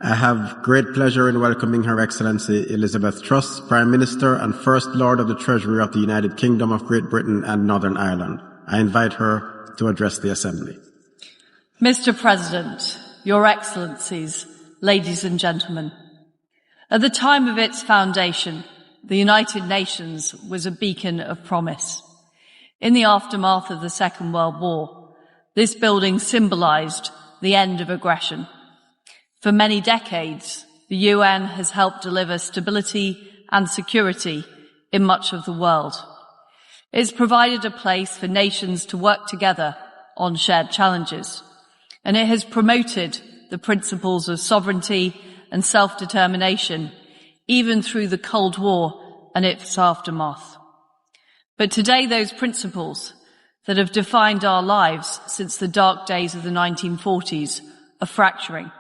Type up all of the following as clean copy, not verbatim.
I have great pleasure in welcoming Her Excellency Elizabeth Truss, Prime Minister and First Lord of the Treasury of the United Kingdom of Great Britain and Northern Ireland. I invite her to address the Assembly. Mr. President, Your Excellencies, ladies and gentlemen, at the time of its foundation, the United Nations was a beacon of promise. In the aftermath of the Second World War, this building symbolized the end of aggression. For many decades, the UN has helped deliver stability and security in much of the world. It's provided a place for nations to work together on shared challenges, and it has promoted the principles of sovereignty and self-determination, even through the Cold War and its aftermath. But today, those principles that have defined our lives since the dark days of the 1940s are fracturing.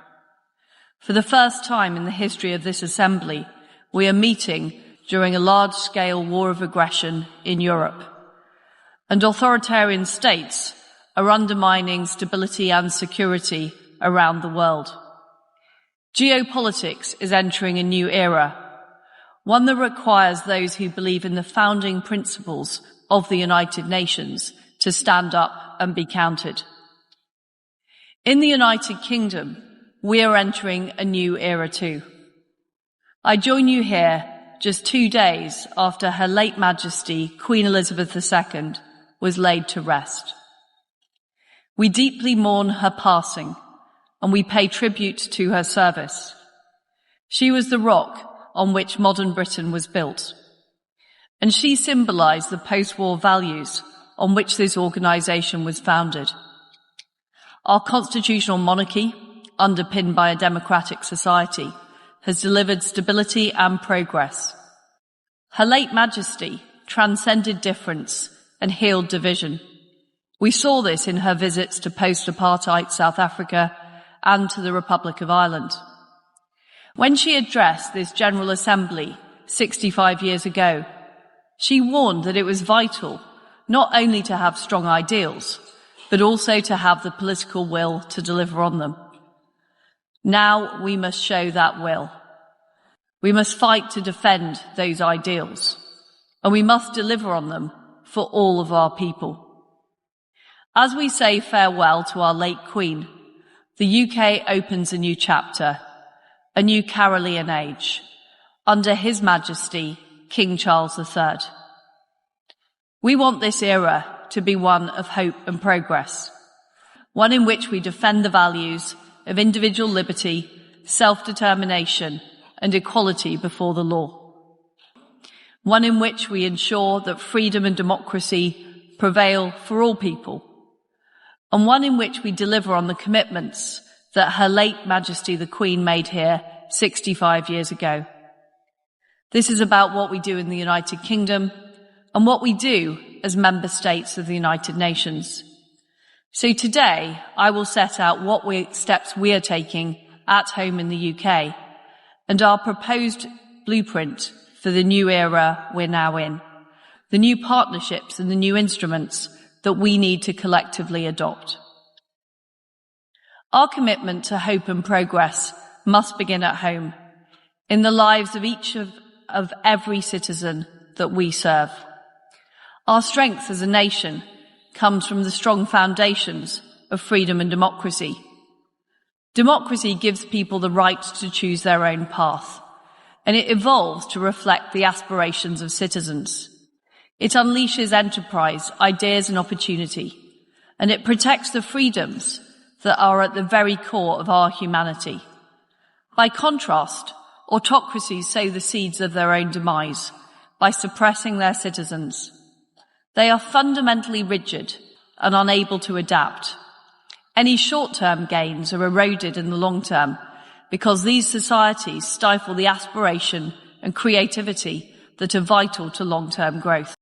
For the first time in the history of this Assembly, we are meeting during a large-scale war of aggression in Europe. And authoritarian states are undermining stability and security around the world. Geopolitics is entering a new era, one that requires those who believe in the founding principles of the United Nations to stand up and be counted. In the United Kingdom, we are entering a new era too. I join you here just 2 days after Her late Majesty Queen Elizabeth II was laid to rest. We deeply mourn her passing and we pay tribute to her service. She was the rock on which modern Britain was built, and she symbolized the post-war values on which this organisation was founded. Our constitutional monarchy, underpinned by a democratic society, has delivered stability and progress. Her late Majesty transcended difference and healed division. We saw this in her visits to post-apartheid South Africa and to the Republic of Ireland. When she addressed this General Assembly 65 years ago, she warned that it was vital not only to have strong ideals, but also to have the political will to deliver on them. Now we must show that will. We must fight to defend those ideals, and we must deliver on them for all of our people. As we say farewell to our late Queen, the UK opens a new chapter, a new Carolean age, under His Majesty King Charles III. We want this era to be one of hope and progress, one in which we defend the values of individual liberty, self-determination and equality before the law. One in which we ensure that freedom and democracy prevail for all people. And one in which we deliver on the commitments that Her late Majesty the Queen made here 65 years ago. This is about what we do in the United Kingdom and what we do as member states of the United Nations. So today, I will set out what steps we are taking at home in the UK and our proposed blueprint for the new era we're now in, the new partnerships and the new instruments that we need to collectively adopt. Our commitment to hope and progress must begin at home, in the lives of each of every citizen that we serve. Our strength as a nation comes from the strong foundations of freedom and democracy. Democracy gives people the right to choose their own path, and it evolves to reflect the aspirations of citizens. It unleashes enterprise, ideas and opportunity, and it protects the freedoms that are at the very core of our humanity. By contrast, autocracies sow the seeds of their own demise by suppressing their citizens. They are fundamentally rigid and unable to adapt. Any short-term gains are eroded in the long term because these societies stifle the aspiration and creativity that are vital to long-term growth.